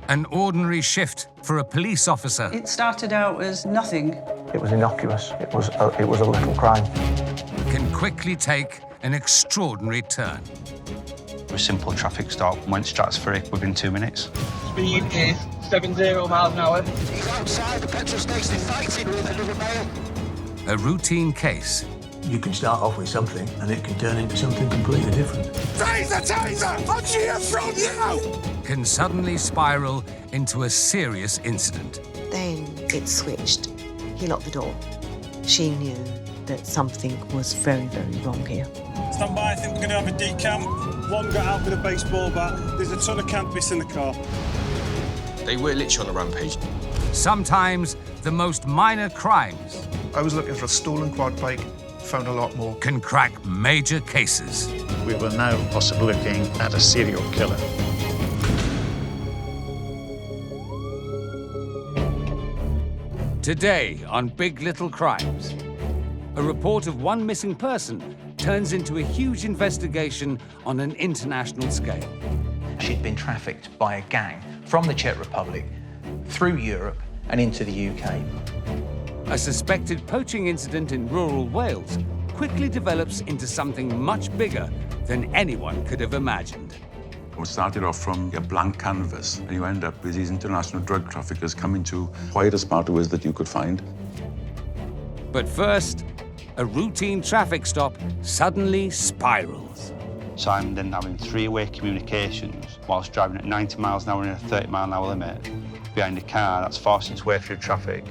An ordinary shift for a police officer It started out as nothing. It was innocuous. It was a little crime. can quickly take an extraordinary turn. A simple traffic stop went stratospheric within 2 minutes. Speed is 70 miles an hour. He's outside the petrol station fighting with another male. A routine case You can start off with something and it can turn into something completely different. Taser! Taser! I'm here from you! can suddenly spiral into a serious incident. Then it switched. He locked the door. She knew that something was very, very wrong here. Stand by, I think we're going to have a decamp. One got out with a baseball bat. There's a ton of cannabis in the car. They were literally on a rampage. Sometimes the most minor crimes I was looking for a stolen quad bike, found a lot more. can crack major cases. We were now possibly looking at a serial killer. Today on Big Little Crimes, a report of one missing person turns into a huge investigation on an international scale. She'd been trafficked by a gang from the Czech Republic through Europe and into the UK. A suspected poaching incident in rural Wales quickly develops into something much bigger than anyone could have imagined. We started off from a blank canvas, and you end up with these international drug traffickers coming to quite as part of us that you could find. But first, a routine traffic stop suddenly spirals. So I'm then having three-way communications whilst driving at 90 miles an hour in a 30-mile-an-hour limit behind a car that's forcing its way through traffic.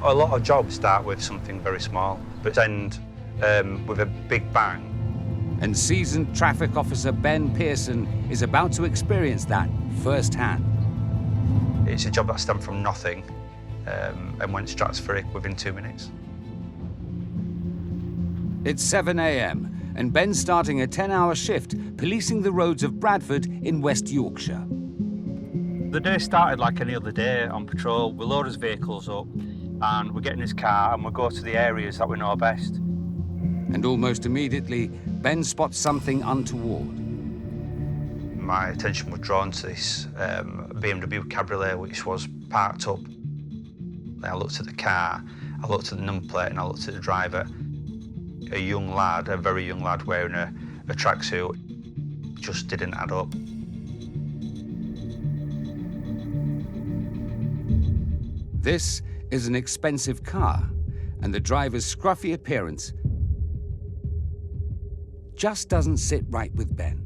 A lot of jobs start with something very small, but end with a big bang. And seasoned traffic officer Ben Pearson is about to experience that firsthand. It's a job that stemmed from nothing and went stratospheric within 2 minutes. It's 7 a.m. and Ben's starting a 10-hour shift policing the roads of Bradford in West Yorkshire. The day started like any other day on patrol. We load his vehicles up and we get in his car and we go to the areas that we know best. And almost immediately, Ben spots something untoward. My attention was drawn to this BMW Cabriolet which was parked up. I looked at the car, I looked at the number plate and I looked at the driver. A young lad, a very young lad wearing a tracksuit, just didn't add up. This is an expensive car, and the driver's scruffy appearance just doesn't sit right with Ben.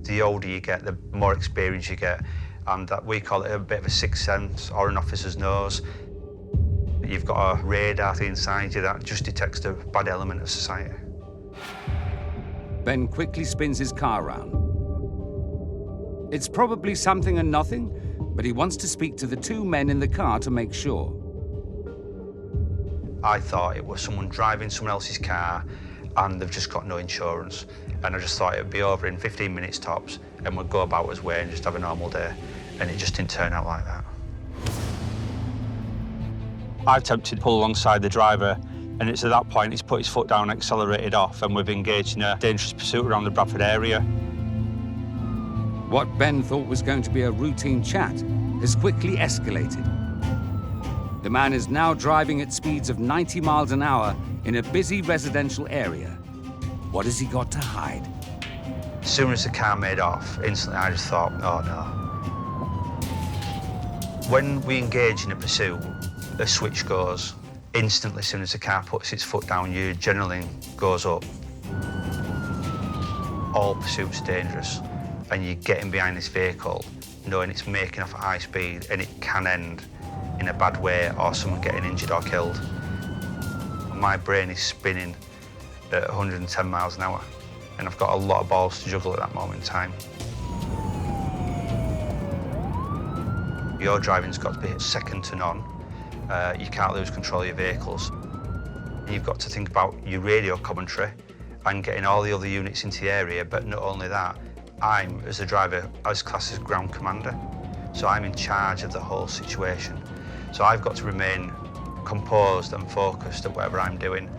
The older you get, the more experience you get, and that we call it a bit of a sixth sense or an officer's nose. You've got a radar inside you that just detects the bad element of society. Ben quickly spins his car round. It's probably something and nothing, but he wants to speak to the two men in the car to make sure. I thought it was someone driving someone else's car and they've just got no insurance. And I just thought it would be over in 15 minutes tops and we'd go about his way and just have a normal day. And it just didn't turn out like that. I attempted to pull alongside the driver, and it's at that point he's put his foot down, accelerated off, and we've engaged in a dangerous pursuit around the Bradford area. What Ben thought was going to be a routine chat has quickly escalated. The man is now driving at speeds of 90 miles an hour in a busy residential area. What has he got to hide? As soon as the car made off, instantly I just thought, oh no. When we engage in a pursuit, a switch goes. Instantly, as soon as the car puts its foot down, your adrenaline goes up. All pursuit's dangerous, and you're getting behind this vehicle, knowing it's making off at high speed, and it can end in a bad way or someone getting injured or killed. My brain is spinning at 110 miles an hour, and I've got a lot of balls to juggle at that moment in time. Your driving's got to be second to none. You can't lose control of your vehicles. You've got to think about your radio commentary and getting all the other units into the area, but not only that, I'm, as a driver, as classed as ground commander, so I'm in charge of the whole situation. So I've got to remain composed and focused at whatever I'm doing.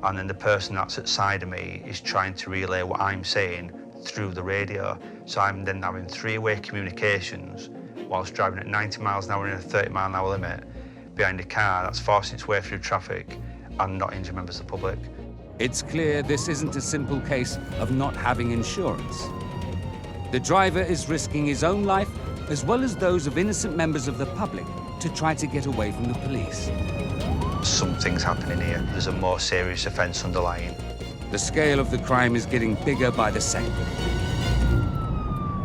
And then the person that's outside of me is trying to relay what I'm saying through the radio. So I'm then having three-way communications whilst driving at 90 miles an hour in a 30-mile-an-hour limit behind a car that's forcing its way through traffic and not injuring members of the public. It's clear this isn't a simple case of not having insurance. The driver is risking his own life as well as those of innocent members of the public to try to get away from the police. Something's happening here. There's a more serious offence underlying. The scale of the crime is getting bigger by the second.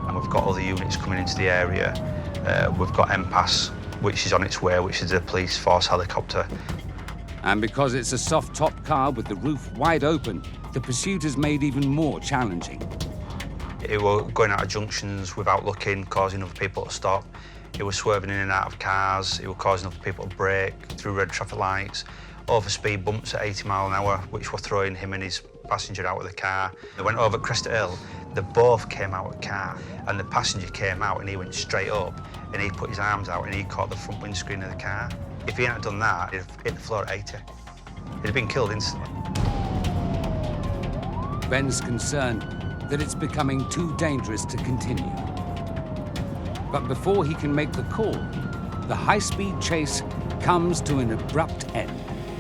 And we've got other units coming into the area. We've got MPAS, which is on its way, which is a police force helicopter. And because it's a soft-top car with the roof wide open, the pursuit is made even more challenging. It was going out of junctions without looking, causing other people to stop. It was swerving in and out of cars. It was causing other people to brake through red traffic lights, over speed bumps at 80 miles an hour, which were throwing him and his passenger out of the car. They went over Cresta Hill. They both came out of the car, and the passenger came out and he went straight up, and he put his arms out and he caught the front windscreen of the car. If he hadn't done that, he'd have hit the floor at 80. He'd have been killed instantly. Ben's concerned that it's becoming too dangerous to continue. But before he can make the call, the high-speed chase comes to an abrupt end.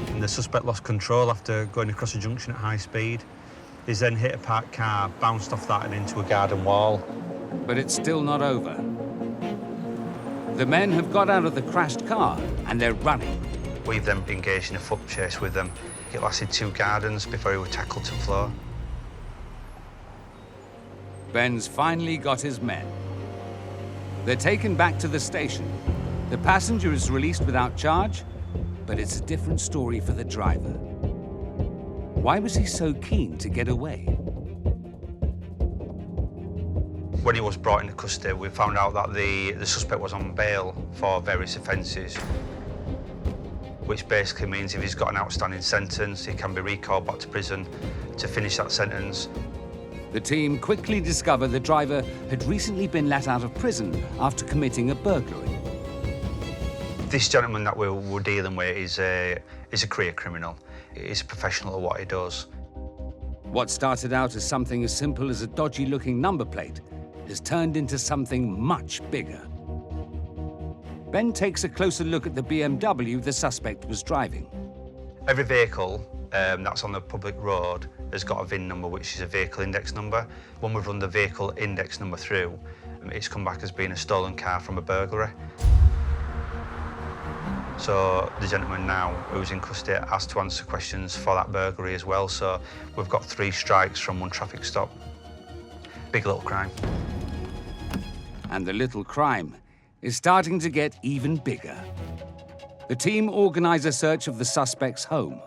And the suspect lost control after going across a junction at high speed. He's then hit a parked car, bounced off that and into a garden wall. But it's still not over. The men have got out of the crashed car and they're running. We've then engaged in a foot chase with them. It lasted 2 gardens before he was tackled to the floor. Ben's finally got his men. They're taken back to the station. The passenger is released without charge, but it's a different story for the driver. Why was he so keen to get away? When he was brought into custody, we found out that the suspect was on bail for various offences, which basically means if he's got an outstanding sentence, he can be recalled back to prison to finish that sentence. The team quickly discover the driver had recently been let out of prison after committing a burglary. This gentleman that we're dealing with is a career criminal. He's a professional at what he does. What started out as something as simple as a dodgy-looking number plate has turned into something much bigger. Ben takes a closer look at the BMW the suspect was driving. Every vehicle that's on the public road has got a VIN number, which is a vehicle index number. When we've run the vehicle index number through, it's come back as being a stolen car from a burglary. So the gentleman now who's in custody has to answer questions for that burglary as well. So we've got 3 strikes from 1 traffic stop. Big little crime. And the little crime is starting to get even bigger. The team organise a search of the suspect's home.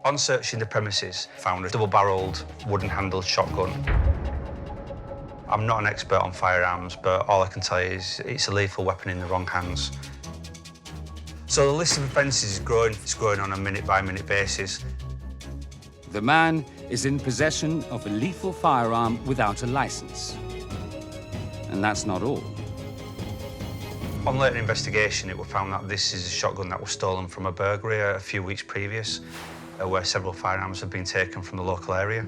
On searching the premises, found a double-barrelled, wooden-handled shotgun. I'm not an expert on firearms, but all I can tell you is it's a lethal weapon in the wrong hands. So the list of offences is growing. It's growing on a minute-by-minute basis. The man is in possession of a lethal firearm without a licence. And that's not all. On later investigation, it was found that this is a shotgun that was stolen from a burglary a few weeks previous, where several firearms had been taken from the local area.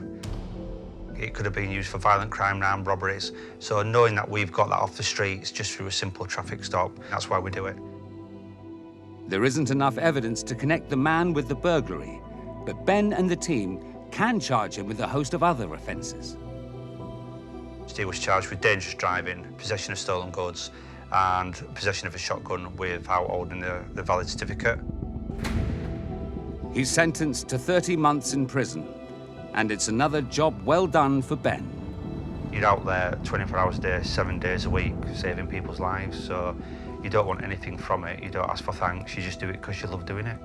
It could have been used for violent crime and armed robberies. So knowing that we've got that off the streets just through a simple traffic stop, that's why we do it. There isn't enough evidence to connect the man with the burglary, but Ben and the team can charge him with a host of other offences. He was charged with dangerous driving, possession of stolen goods, and possession of a shotgun without holding the valid certificate. He's sentenced to 30 months in prison, and it's another job well done for Ben. You're out there 24 hours a day, 7 days a week, saving people's lives, so you don't want anything from it. You don't ask for thanks, you just do it because you love doing it.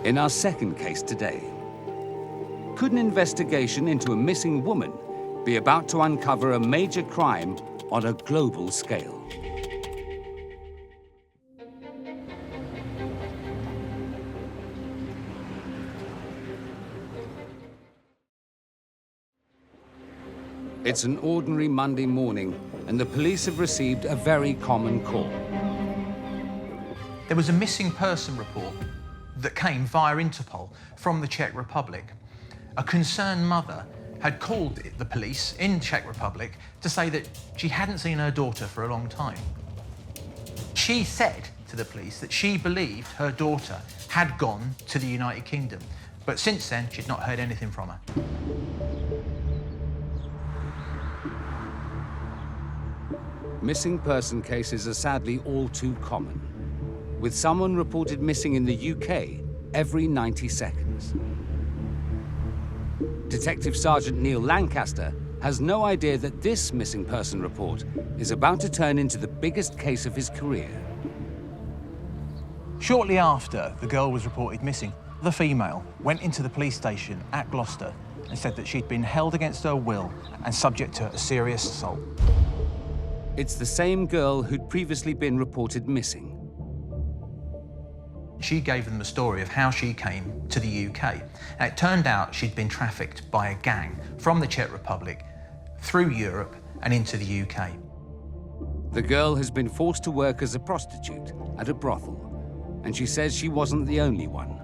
In our second case today, could an investigation into a missing woman be about to uncover a major crime on a global scale? It's an ordinary Monday morning, and the police have received a very common call. There was a missing person report that came via Interpol from the Czech Republic. A concerned mother had called the police in Czech Republic to say that she hadn't seen her daughter for a long time. She said to the police that she believed her daughter had gone to the United Kingdom, but since then she'd not heard anything from her. Missing person cases are sadly all too common, with someone reported missing in the UK every 90 seconds. Detective Sergeant Neil Lancaster has no idea that this missing person report is about to turn into the biggest case of his career. Shortly after the girl was reported missing, the female went into the police station at Gloucester and said that she'd been held against her will and subject to a serious assault. It's the same girl who'd previously been reported missing. She gave them the story of how she came to the UK. And it turned out she'd been trafficked by a gang from the Czech Republic through Europe and into the UK. The girl has been forced to work as a prostitute at a brothel, and she says she wasn't the only one.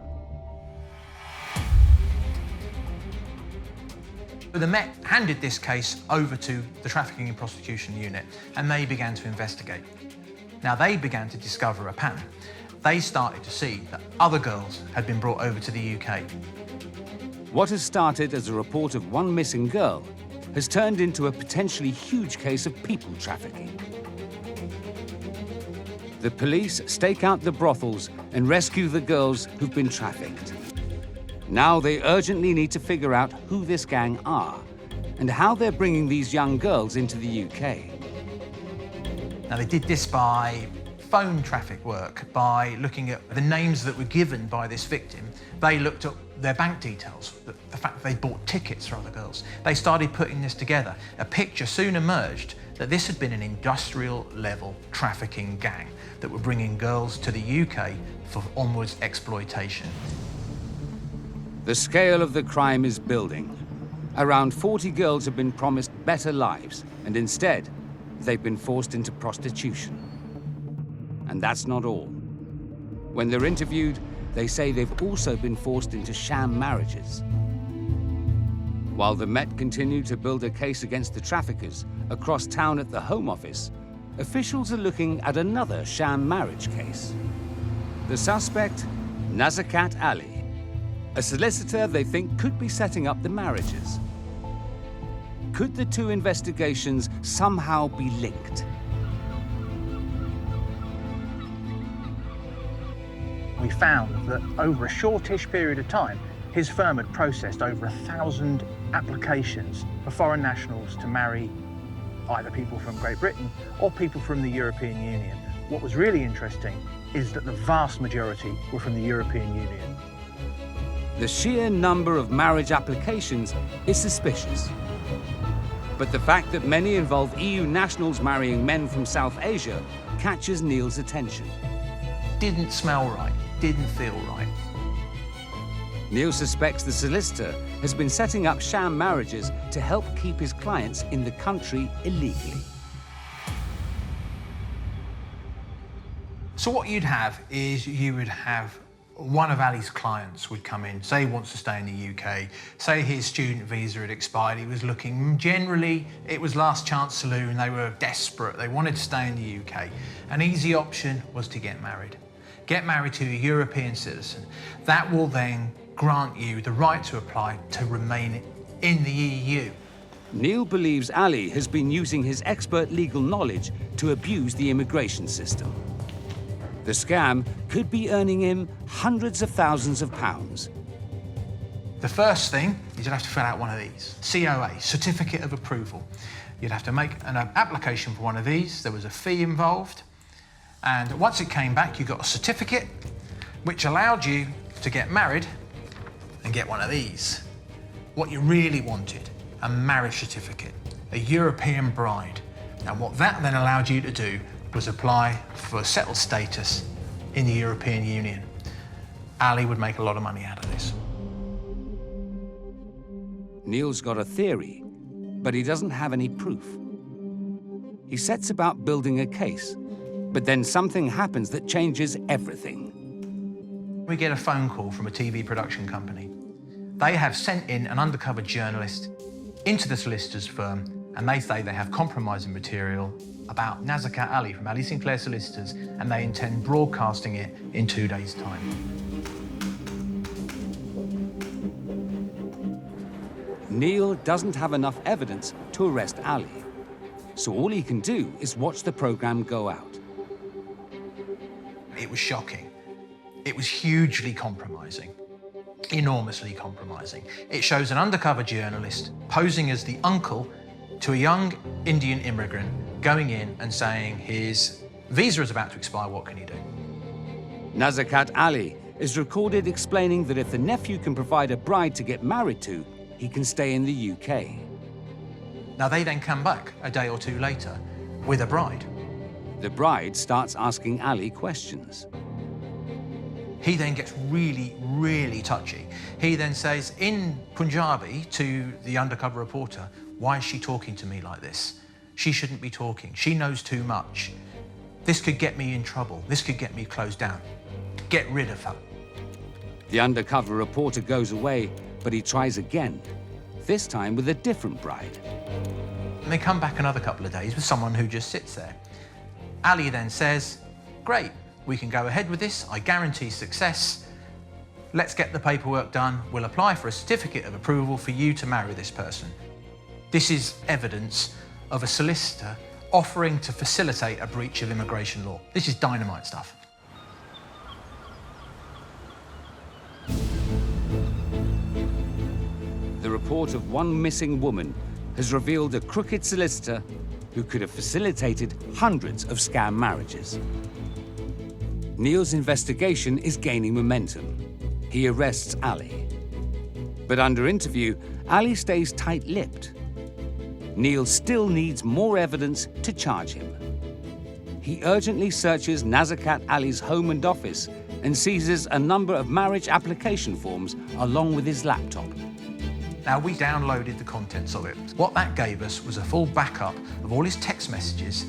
The Met handed this case over to the Trafficking and Prostitution Unit, and they began to investigate. Now, they began to discover a pattern. They started to see that other girls had been brought over to the UK. What has started as a report of one missing girl has turned into a potentially huge case of people trafficking. The police stake out the brothels and rescue the girls who've been trafficked. Now they urgently need to figure out who this gang are and how they're bringing these young girls into the UK. Now, they did this by phone traffic work, by looking at the names that were given by this victim. They looked at their bank details, the fact that they bought tickets for other girls. They started putting this together. A picture soon emerged that this had been an industrial-level trafficking gang that were bringing girls to the UK for onwards exploitation. The scale of the crime is building. Around 40 girls have been promised better lives, and instead, they've been forced into prostitution. And that's not all. When they're interviewed, they say they've also been forced into sham marriages. While the Met continue to build a case against the traffickers across town at the Home Office, officials are looking at another sham marriage case. The suspect, Nazakat Ali, a solicitor they think could be setting up the marriages. Could the two investigations somehow be linked? We found that over a shortish period of time, his firm had processed over 1,000 applications for foreign nationals to marry either people from Great Britain or people from the European Union. What was really interesting is that the vast majority were from the European Union. The sheer number of marriage applications is suspicious. But the fact that many involve EU nationals marrying men from South Asia catches Neil's attention. Didn't smell right, didn't feel right. Neil suspects the solicitor has been setting up sham marriages to help keep his clients in the country illegally. So what you'd have is you would have one of Ali's clients would come in, say he wants to stay in the UK, say his student visa had expired, he was looking, generally it was last chance saloon, they were desperate, they wanted to stay in the UK. An easy option was to get married. Get married to a European citizen. That will then grant you the right to apply to remain in the EU. Neil believes Ali has been using his expert legal knowledge to abuse the immigration system. The scam could be earning him hundreds of thousands of pounds. The first thing is you'd have to fill out one of these. COA, Certificate of Approval. You'd have to make an application for one of these. There was a fee involved. And once it came back, you got a certificate, which allowed you to get married and get one of these. What you really wanted, a marriage certificate, a European bride. And what that then allowed you to do was apply for settled status in the European Union. Ali would make a lot of money out of this. Neil's got a theory. but he doesn't have any proof. He sets about building a case, but then something happens that changes everything. We get a phone call from a TV production company. They have sent in an undercover journalist into the solicitor's firm, and they say they have compromising material about Nazakat Ali from Ali Sinclair Solicitors, and they intend broadcasting it in 2 days' time. Neil doesn't have enough evidence to arrest Ali, so all he can do is watch the program go out. It was shocking. It was hugely compromising, enormously compromising. It shows an undercover journalist posing as the uncle to a young Indian immigrant going in and saying his visa is about to expire, what can you do? Nazakat Ali is recorded explaining that if the nephew can provide a bride to get married to, he can stay in the UK. Now they then come back a day or two later with a bride. The bride starts asking Ali questions. He then gets really, really touchy. He then says in Punjabi to the undercover reporter, "Why is she talking to me like this? She shouldn't be talking. She knows too much. This could get me in trouble. This could get me closed down. Get rid of her." The undercover reporter goes away, but he tries again, this time with a different bride. And they come back another couple of days with someone who just sits there. Ali then says, "Great, we can go ahead with this. I guarantee success. Let's get the paperwork done. We'll apply for a certificate of approval for you to marry this person." This is evidence of a solicitor offering to facilitate a breach of immigration law. This is dynamite stuff. The report of one missing woman has revealed a crooked solicitor who could have facilitated hundreds of scam marriages. Neil's investigation is gaining momentum. He arrests Ali. But under interview, Ali stays tight-lipped. Neil still needs more evidence to charge him. He urgently searches Nazakat Ali's home and office and seizes a number of marriage application forms along with his laptop. Now, we downloaded the contents of it. What that gave us was a full backup of all his text messages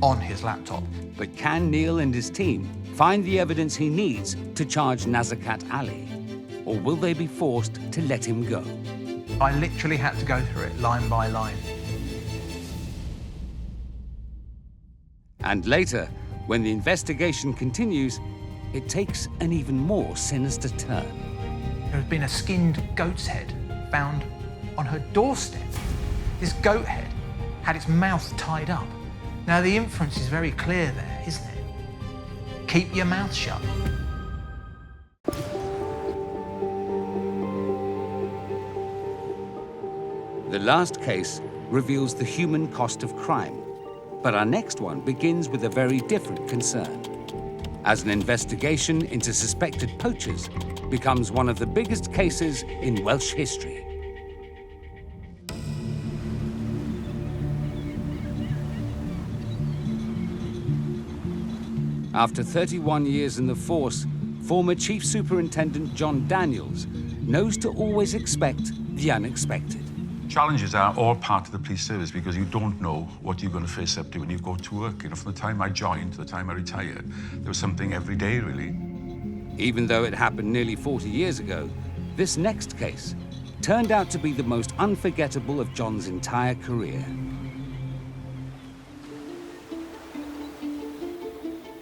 on his laptop. But can Neil and his team find the evidence he needs to charge Nazakat Ali? Or will they be forced to let him go? I literally had to go through it line by line. And later, when the investigation continues, it takes an even more sinister turn. There had been a skinned goat's head found on her doorstep. This goat head had its mouth tied up. Now, the inference is very clear there, isn't it? Keep your mouth shut. The last case reveals the human cost of crime. But our next one begins with a very different concern, as an investigation into suspected poachers becomes one of the biggest cases in Welsh history. After 31 years in the force, former Chief Superintendent John Daniels knows to always expect the unexpected. Challenges are all part of the police service because you don't know what you're going to face up to when you go to work. You know, from the time I joined to the time I retired, there was something every day, really. Even though it happened nearly 40 years ago, this next case turned out to be the most unforgettable of John's entire career.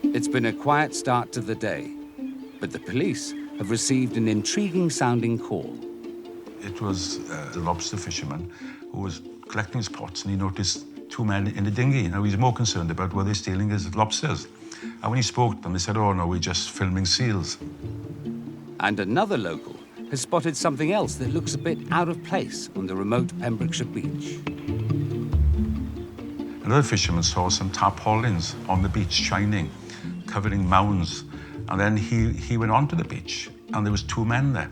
It's been a quiet start to the day, but the police have received an intriguing-sounding call. It was the lobster fisherman who was collecting his pots, and he noticed two men in a dinghy. Now, he's more concerned about what they're stealing is lobsters. And when he spoke to them, they said, "Oh, no, we're just filming seals." And another local has spotted something else that looks a bit out of place on the remote Pembrokeshire beach. Another fisherman saw some tarpaulins on the beach shining, covering mounds. And then he went onto the beach, and there was two men there.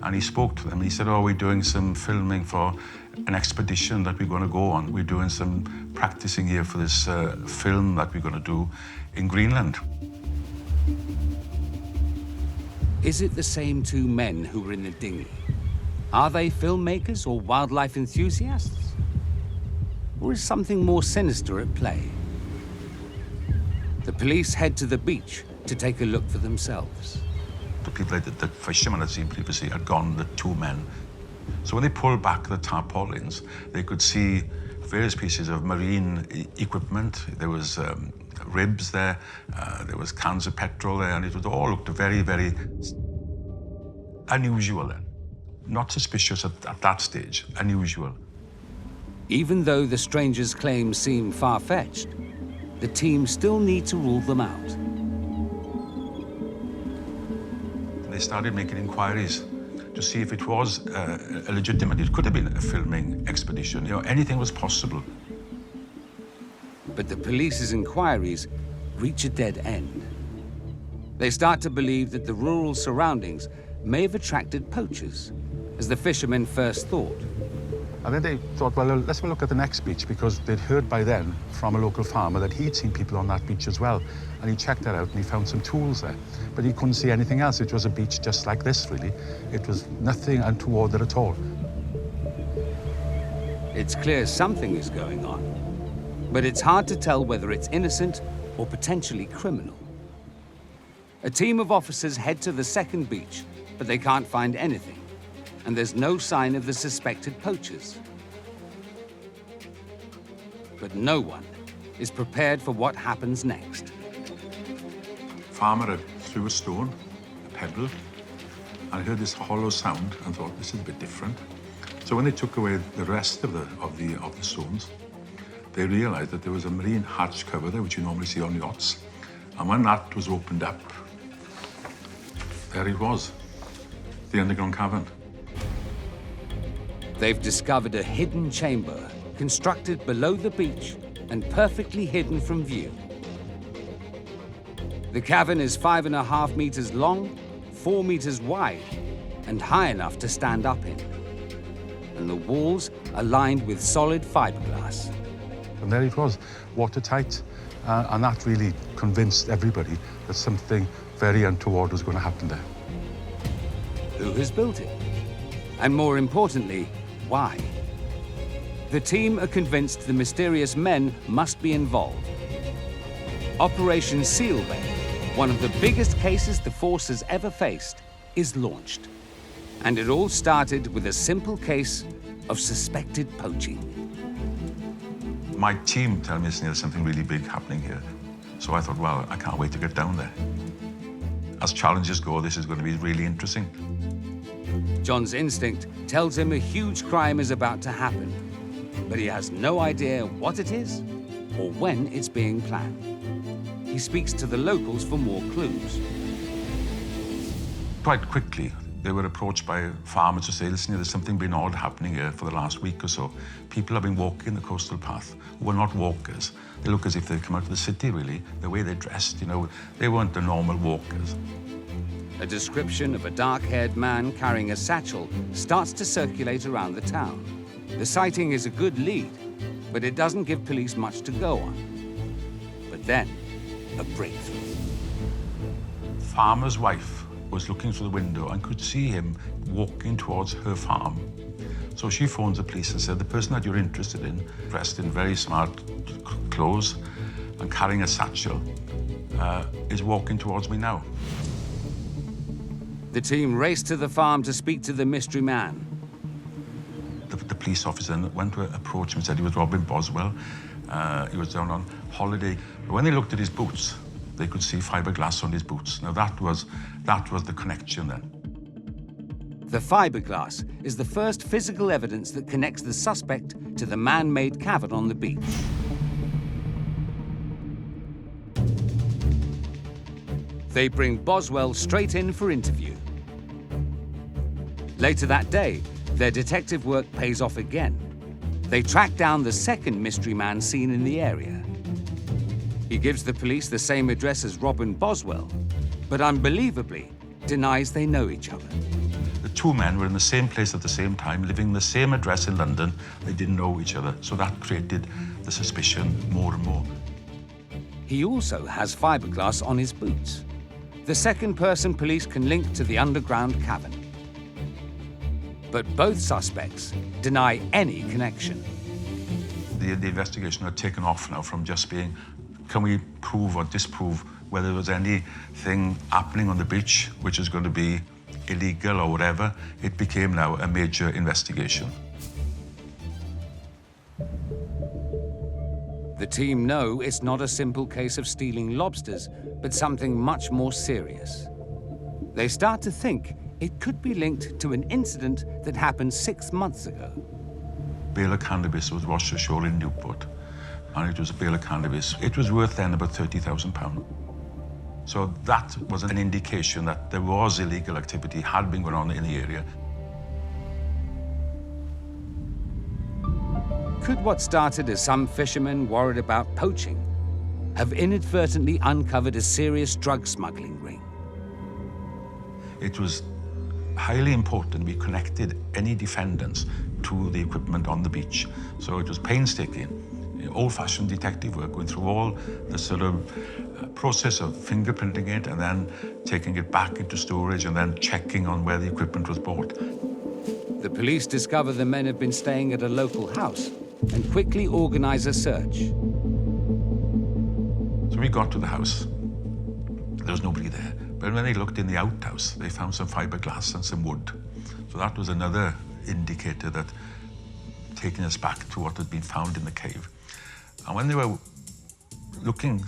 And he spoke to them, and he said, "Oh, we're doing some filming for an expedition that we're going to go on. We're doing some practicing here for this film that we're going to do in Greenland." Is it the same two men who were in the dinghy? Are they filmmakers or wildlife enthusiasts? Or is something more sinister at play? The police head to the beach to take a look for themselves. The people that the fishermen had seen previously had gone, the two men. So when they pulled back the tarpaulins, they could see various pieces of marine equipment. There was ribs there, there was cans of petrol there, and it all looked very, very unusual then. Not suspicious at that stage, unusual. Even though the strangers' claims seem far-fetched, the team still need to rule them out. They started making inquiries to see if it was a legitimate, it could have been a filming expedition, you know, anything was possible. But the police's inquiries reach a dead end. They start to believe that the rural surroundings may have attracted poachers, as the fishermen first thought. And then they thought, well, let's have a look at the next beach, because they'd heard by then from a local farmer that he'd seen people on that beach as well. And he checked that out and he found some tools there. But he couldn't see anything else. It was a beach just like this, really. It was nothing untoward there at all. It's clear something is going on, but it's hard to tell whether it's innocent or potentially criminal. A team of officers head to the second beach, but they can't find anything. And there's no sign of the suspected poachers. But no one is prepared for what happens next. Farmer had threw a stone, a pebble, and I heard this hollow sound and thought, this is a bit different. So when they took away the rest of the stones, they realized that there was a marine hatch cover there, which you normally see on yachts. And when that was opened up, there it was, the underground cavern. They've discovered a hidden chamber constructed below the beach and perfectly hidden from view. The cavern is 5.5 meters long, 4 meters wide, and high enough to stand up in. And the walls are lined with solid fiberglass. And there it was, watertight, and that really convinced everybody that something very untoward was going to happen there. Who has built it? And more importantly, why? The team are convinced the mysterious men must be involved. Operation Seal Bay, one of the biggest cases the force has ever faced, is launched. And it all started with a simple case of suspected poaching. My team tell me there's something really big happening here. So I thought, well, I can't wait to get down there. As challenges go, this is going to be really interesting. John's instinct tells him a huge crime is about to happen, but he has no idea what it is or when it's being planned. He speaks to the locals for more clues. Quite quickly, they were approached by farmers to say, listen, there's something been odd happening here for the last week or so. People have been walking the coastal path who are not walkers. They look as if they've come out of the city, really. The way they're dressed, you know, they weren't the normal walkers. A description of a dark-haired man carrying a satchel starts to circulate around the town. The sighting is a good lead, but it doesn't give police much to go on. But then, a breakthrough. Farmer's wife was looking through the window and could see him walking towards her farm. So she phones the police and said, the person that you're interested in, dressed in very smart clothes and carrying a satchel, is walking towards me now. The team raced to the farm to speak to the mystery man. The police officer went to approach him and said he was Robin Boswell. He was down on holiday. But when they looked at his boots, they could see fiberglass on his boots. Now that was the connection then. The fiberglass is the first physical evidence that connects the suspect to the man-made cavern on the beach. They bring Boswell straight in for interview. Later that day, their detective work pays off again. They track down the second mystery man seen in the area. He gives the police the same address as Robin Boswell, but unbelievably denies they know each other. The two men were in the same place at the same time, living the same address in London. They didn't know each other, so that created the suspicion more and more. He also has fiberglass on his boots. The second person police can link to the underground cavern. But both suspects deny any connection. The investigation had taken off now from just being, can we prove or disprove whether there was anything happening on the beach which is going to be illegal or whatever. It became now a major investigation. The team know it's not a simple case of stealing lobsters, but something much more serious. They start to think it could be linked to an incident that happened 6 months ago. Bale of cannabis was washed ashore in Newport, and it was a bale of cannabis. It was worth then about £30,000. So that was an indication that there was illegal activity, had been going on in the area. Could what started as some fishermen worried about poaching have inadvertently uncovered a serious drug smuggling ring? It was highly important we connected any defendants to the equipment on the beach. So it was painstaking, old-fashioned detective work, going through all the sort of process of fingerprinting it and then taking it back into storage and then checking on where the equipment was bought. The police discover the men have been staying at a local house and quickly organize a search. So we got to the house. There was nobody there. But when they looked in the outhouse, they found some fiberglass and some wood. So that was another indicator that taking us back to what had been found in the cave. And when they were looking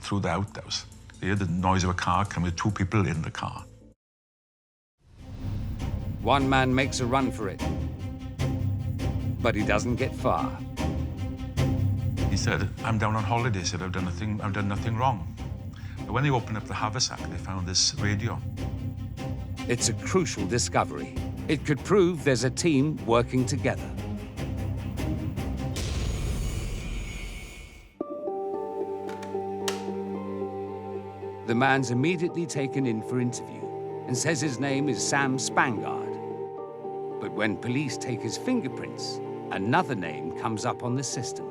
through the outhouse, they heard the noise of a car coming with 2 people in the car. One man makes a run for it, but he doesn't get far. He said, I'm down on holiday. He said, I've done nothing wrong. But when they opened up the haversack, they found this radio. It's a crucial discovery. It could prove there's a team working together. The man's immediately taken in for interview and says his name is Sam Spangard. But when police take his fingerprints, another name comes up on the system.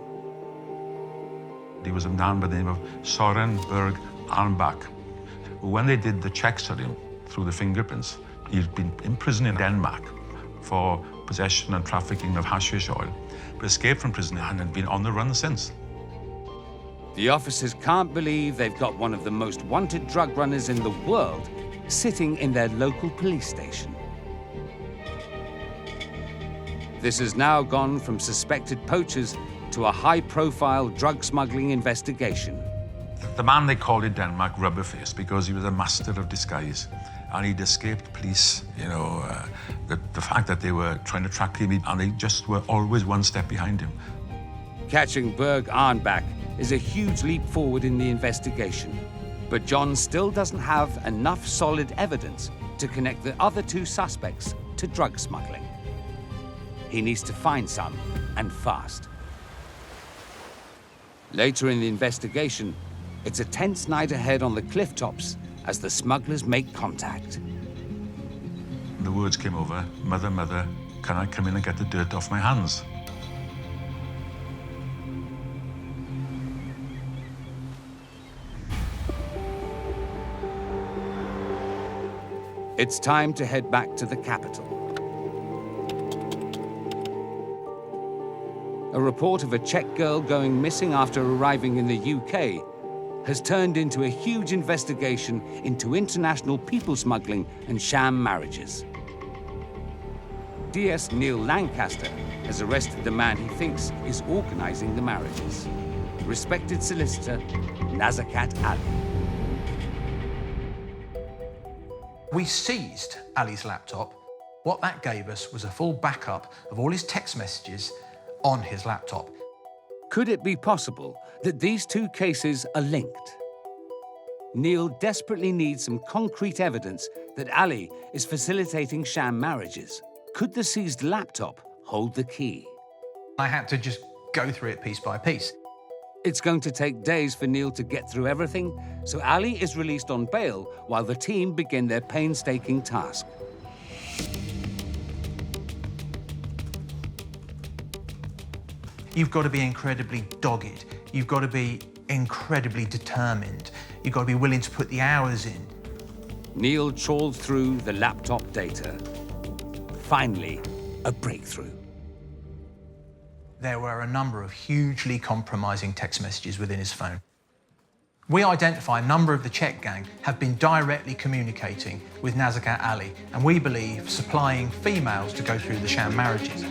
He was a man by the name of Soren Berg Arnbach, who, when they did the checks on him through the fingerprints, he'd been imprisoned in Denmark for possession and trafficking of hashish oil, but escaped from prison and had been on the run since. The officers can't believe they've got one of the most wanted drug runners in the world sitting in their local police station. This has now gone from suspected poachers to a high-profile drug smuggling investigation. The man they called in Denmark Rubberface because he was a master of disguise and he'd escaped police. You know, the fact that they were trying to track him and they just were always one step behind him. Catching Berg Arnbach is a huge leap forward in the investigation, but John still doesn't have enough solid evidence to connect the other 2 suspects to drug smuggling. He needs to find some, and fast. Later in the investigation, it's a tense night ahead on the cliff tops as the smugglers make contact. The words came over, "Mother, mother, can I come in and get the dirt off my hands?" It's time to head back to the capital. A report of a Czech girl going missing after arriving in the UK has turned into a huge investigation into international people smuggling and sham marriages. DS Neil Lancaster has arrested the man he thinks is organizing the marriages. Respected solicitor, Nazakat Ali. We seized Ali's laptop. What that gave us was a full backup of all his text messages on his laptop. Could it be possible that these 2 cases are linked? Neil desperately needs some concrete evidence that Ali is facilitating sham marriages. Could the seized laptop hold the key? I had to just go through it piece by piece. It's going to take days for Neil to get through everything, so Ali is released on bail while the team begin their painstaking task. You've got to be incredibly dogged. You've got to be incredibly determined. You've got to be willing to put the hours in. Neil trawled through the laptop data. Finally, a breakthrough. there were a number of hugely compromising text messages within his phone. We identify a number of the Czech gang have been directly communicating with Nazakat Ali, and we believe supplying females to go through the sham marriages.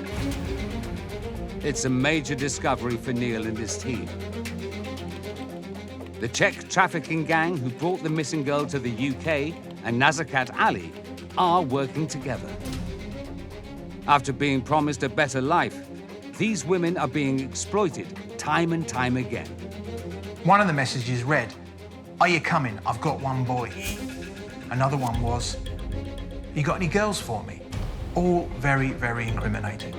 It's a major discovery for Neil and his team. The Czech trafficking gang who brought the missing girl to the UK and Nazakat Ali are working together. After being promised a better life, these women are being exploited time and time again. One of the messages read, "Are you coming? I've got one boy." Another one was, "You got any girls for me?" All very, very incriminating.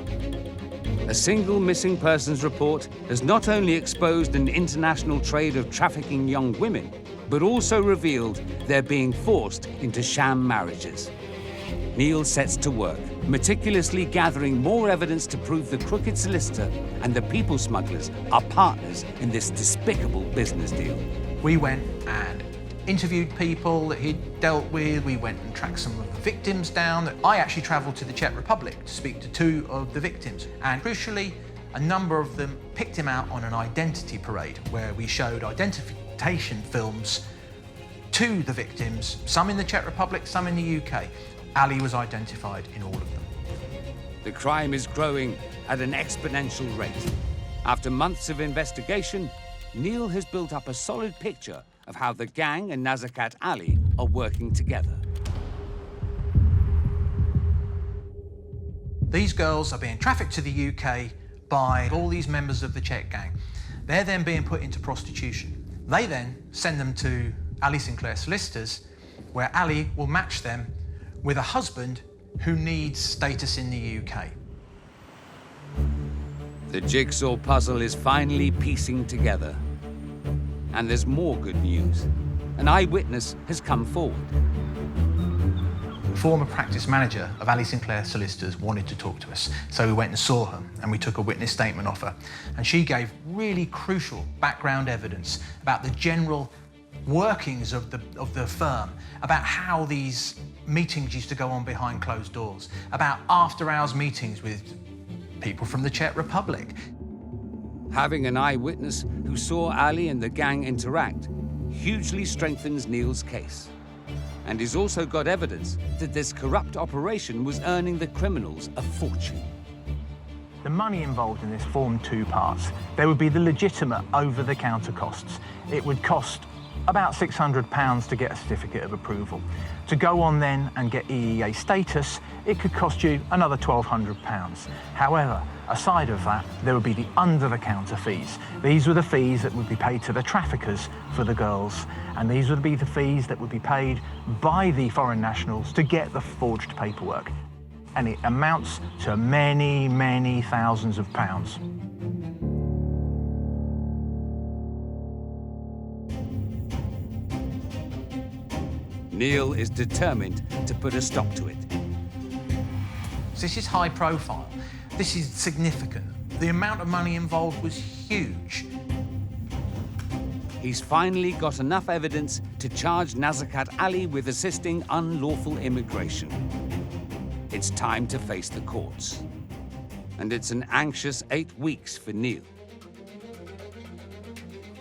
A single missing persons report has not only exposed an international trade of trafficking young women, but also revealed they're being forced into sham marriages. Neil sets to work, meticulously gathering more evidence to prove the crooked solicitor and the people smugglers are partners in this despicable business deal. We went and interviewed people that he'd dealt with. We went and tracked some of the victims down. I actually travelled to the Czech Republic to speak to 2 of the victims. And crucially, a number of them picked him out on an identity parade where we showed identification films to the victims, some in the Czech Republic, some in the UK. Ali was identified in all of them. The crime is growing at an exponential rate. After months of investigation, Neil has built up a solid picture of how the gang and Nazakat Ali are working together. These girls are being trafficked to the UK by all these members of the Czech gang. They're then being put into prostitution. They then send them to Ali Sinclair solicitors, where Ali will match them with a husband who needs status in the UK. The jigsaw puzzle is finally piecing together. And there's more good news. An eyewitness has come forward. The former practice manager of Ali Sinclair solicitors wanted to talk to us, so we went and saw her and we took a witness statement off her. And she gave really crucial background evidence about the general workings of the firm, about how these meetings used to go on behind closed doors, about after-hours meetings with people from the Czech Republic. Having an eyewitness who saw Ali and the gang interact hugely strengthens Neil's case. And he's also got evidence that this corrupt operation was earning the criminals a fortune. The money involved in this formed 2 parts. There would be the legitimate over-the-counter costs. It would cost about £600 to get a certificate of approval. To go on then and get EEA status, it could cost you another £1,200. However, aside of that, there would be the under-the-counter fees. These were the fees that would be paid to the traffickers for the girls, and these would be the fees that would be paid by the foreign nationals to get the forged paperwork. And it amounts to many, many thousands of pounds. Neil is determined to put a stop to it. This is high profile. This is significant. The amount of money involved was huge. He's finally got enough evidence to charge Nazakat Ali with assisting unlawful immigration. It's time to face the courts. And it's an anxious 8 weeks for Neil.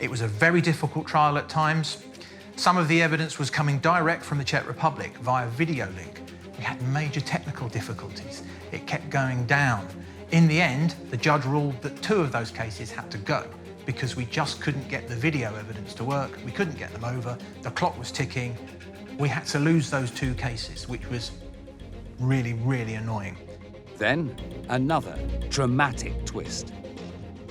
It was a very difficult trial at times. Some of the evidence was coming direct from the Czech Republic via video link. We had major technical difficulties. It kept going down. In the end, the judge ruled that 2 of those cases had to go because we just couldn't get the video evidence to work. We couldn't get them over. The clock was ticking. We had to lose those 2 cases, which was really, really annoying. Then, another dramatic twist.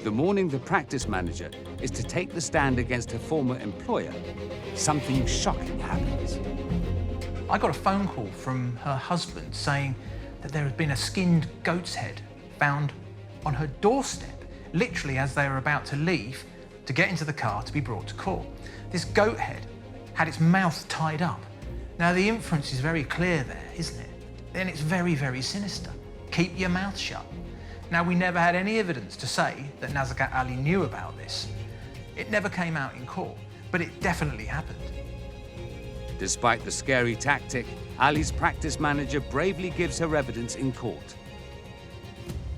The morning the practice manager is to take the stand against her former employer, something shocking happens. I got a phone call from her husband saying that there had been a skinned goat's head found on her doorstep, literally as they were about to leave to get into the car to be brought to court. This goat head had its mouth tied up. Now, the inference is very clear there, isn't it? Then it's very, very sinister. Keep your mouth shut. Now, we never had any evidence to say that Nazakat Ali knew about this. It never came out in court, but it definitely happened. Despite the scary tactic, Ali's practice manager bravely gives her evidence in court.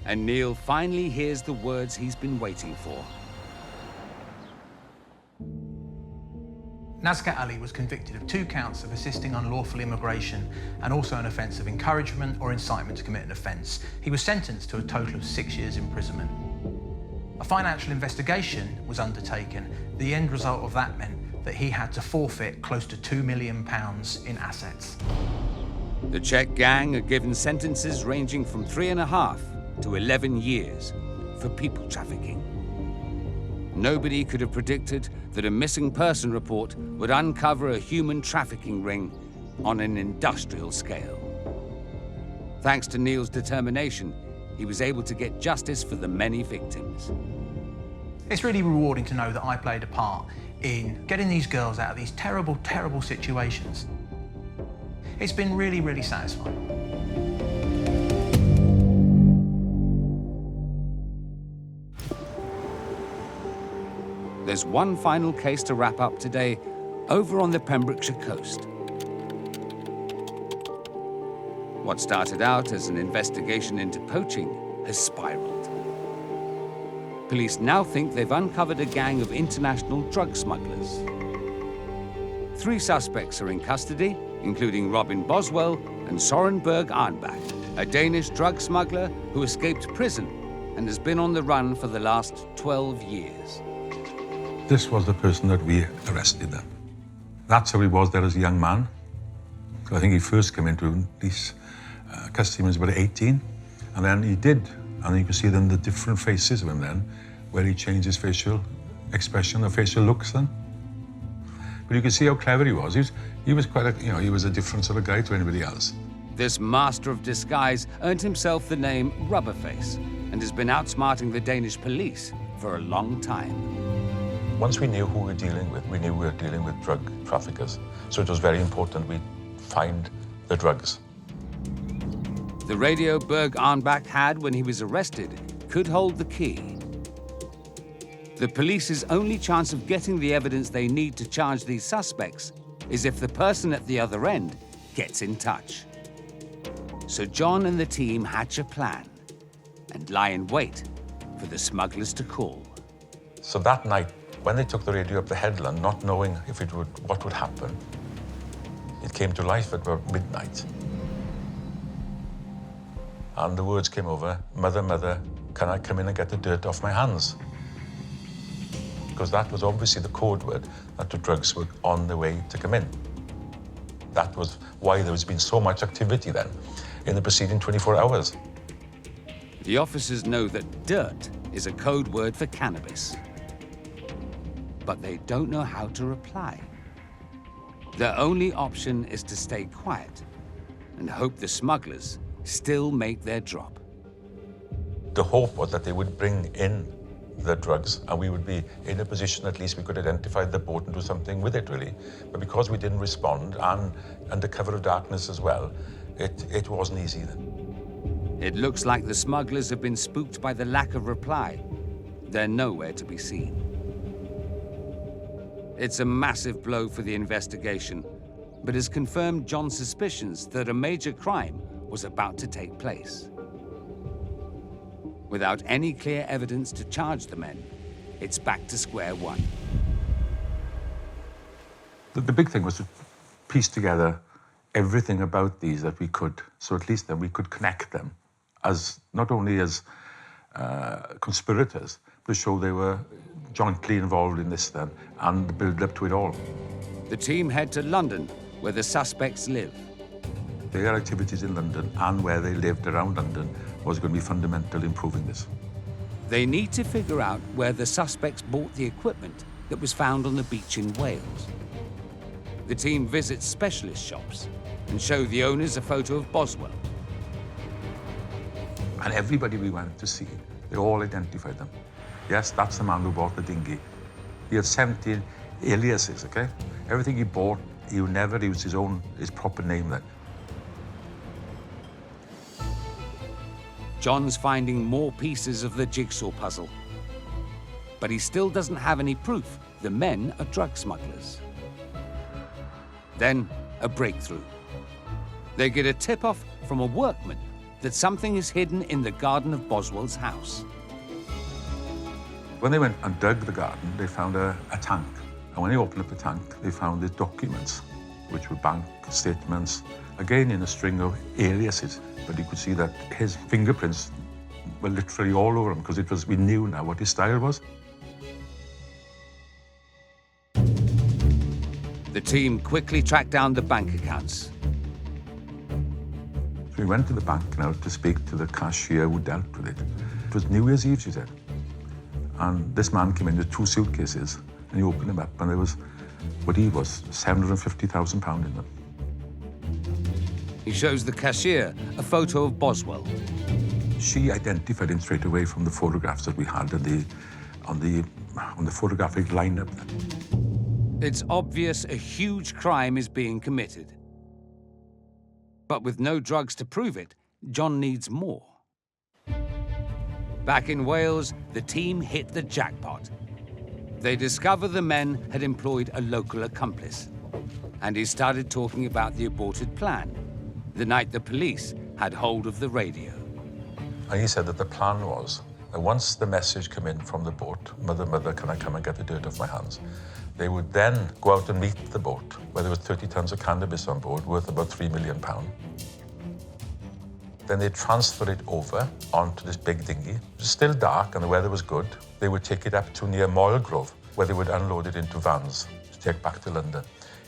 And Neil finally hears the words he's been waiting for. Nazcat Ali was convicted of 2 counts of assisting unlawful immigration and also an offence of encouragement or incitement to commit an offence. He was sentenced to a total of 6 years imprisonment. A financial investigation was undertaken. The end result of that meant that he had to forfeit close to £2 million in assets. The Czech gang are given sentences ranging from 3.5 to 11 years for people trafficking. Nobody could have predicted that a missing person report would uncover a human trafficking ring on an industrial scale. Thanks to Neil's determination, he was able to get justice for the many victims. It's really rewarding to know that I played a part in getting these girls out of these terrible, terrible situations. It's been really, really satisfying. There's one final case to wrap up today, over on the Pembrokeshire coast. What started out as an investigation into poaching has spiraled. Police now think they've uncovered a gang of international drug smugglers. 3 suspects are in custody, including Robin Boswell and Søren Berg Arnbach, a Danish drug smuggler who escaped prison and has been on the run for the last 12 years. This was the person that we arrested then. That's how he was there as a young man. I think he first came into police custody when he was about 18, and then he did, and you can see then the different faces of him then, where he changed his facial expression, the facial looks then. But you can see how clever he was. He was quite a, he was a different sort of guy to anybody else. This master of disguise earned himself the name Rubberface and has been outsmarting the Danish police for a long time. Once we knew who we were dealing with, we knew we were dealing with drug traffickers. So it was very important we find the drugs. The radio Berg Arnbach had when he was arrested could hold the key. The police's only chance of getting the evidence they need to charge these suspects is if the person at the other end gets in touch. So John and the team hatch a plan and lie in wait for the smugglers to call. So that night, when they took the radio up the headland, not knowing what would happen, it came to life at about midnight. And the words came over, "Mother, mother, can I come in and get the dirt off my hands?" Because that was obviously the code word that the drugs were on the way to come in. That was why there has been so much activity then in the preceding 24 hours. The officers know that dirt is a code word for cannabis, but they don't know how to reply. Their only option is to stay quiet and hope the smugglers still make their drop. The hope was that they would bring in the drugs and we would be in a position at least we could identify the boat and do something with it really. But because we didn't respond and under cover of darkness as well, it wasn't easy then. It looks like the smugglers have been spooked by the lack of reply. They're nowhere to be seen. It's a massive blow for the investigation, but has confirmed John's suspicions that a major crime was about to take place. Without any clear evidence to charge the men, it's back to square one. The big thing was to piece together everything about these that we could, so at least then we could connect them as not only as conspirators, but show they were jointly involved in this then, and the build-up to it all. The team head to London, where the suspects live. Their activities in London and where they lived around London was going to be fundamental in proving this. They need to figure out where the suspects bought the equipment that was found on the beach in Wales. The team visits specialist shops and show the owners a photo of Boswell. And everybody we went to see, they all identified them. Yes, that's the man who bought the dinghy. He had 17 aliases, okay? Everything he bought, he never used his proper name then. John's finding more pieces of the jigsaw puzzle, but he still doesn't have any proof the men are drug smugglers. Then, a breakthrough. They get a tip-off from a workman that something is hidden in the garden of Boswell's house. When they went and dug the garden, they found a tank. And when they opened up the tank, they found the documents, which were bank statements, again in a string of aliases. But you could see that his fingerprints were literally all over them, because we knew now what his style was. The team quickly tracked down the bank accounts. So we went to the bank now to speak to the cashier who dealt with it. It was New Year's Eve, she said. And this man came in with 2 suitcases, and he opened them up, and there was what he was, £750,000 in them. He shows the cashier a photo of Boswell. She identified him straight away from the photographs that we had on the photographic lineup. It's obvious a huge crime is being committed. But with no drugs to prove it, John needs more. Back in Wales, the team hit the jackpot. They discover the men had employed a local accomplice, and he started talking about the aborted plan, the night the police had hold of the radio. And he said that the plan was that once the message came in from the boat, "Mother, mother, can I come and get the dirt off my hands?" they would then go out and meet the boat, where there was 30 tons of cannabis on board, worth about £3 million. Then they'd transfer it over onto this big dinghy. It was still dark and the weather was good. They would take it up to near Moyle Grove, where they would unload it into vans to take back to London.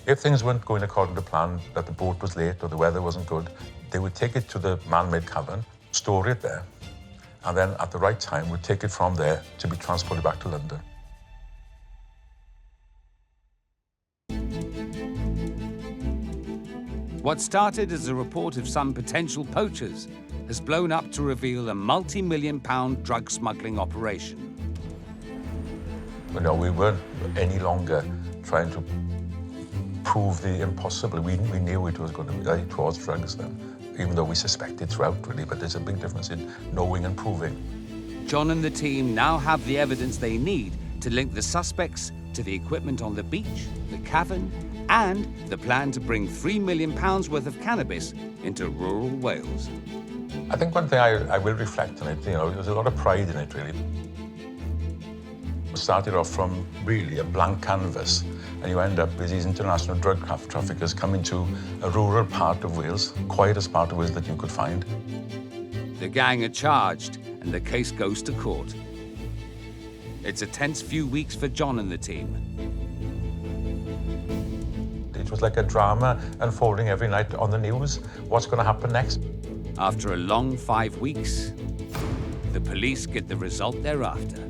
If things weren't going according to plan, that the boat was late or the weather wasn't good, they would take it to the man-made cavern, store it there, and then at the right time would take it from there to be transported back to London. What started as a report of some potential poachers has blown up to reveal a multi-million-pound drug smuggling operation. You know, we weren't any longer trying to prove the impossible. We knew it was going to be towards drugs then, even though we suspected throughout, really, but there's a big difference in knowing and proving. John and the team now have the evidence they need to link the suspects to the equipment on the beach, the cavern, and the plan to bring £3 million worth of cannabis into rural Wales. I think one thing I will reflect on it, you know, there's a lot of pride in it, really. It started off from really a blank canvas, and you end up with these international drug traffickers coming to a rural part of Wales, quietest part of Wales that you could find. The gang are charged, and the case goes to court. It's a tense few weeks for John and the team. It was like a drama unfolding every night on the news. What's going to happen next? After a long 5 weeks, the police get the result they're after.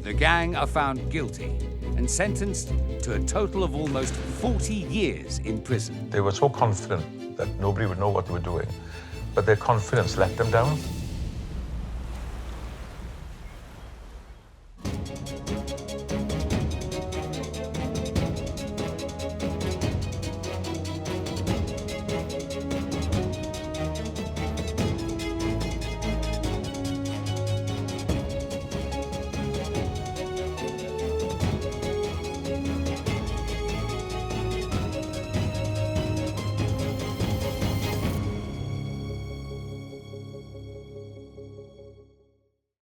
The gang are found guilty and sentenced to a total of almost 40 years in prison. They were so confident that nobody would know what they were doing, but their confidence let them down.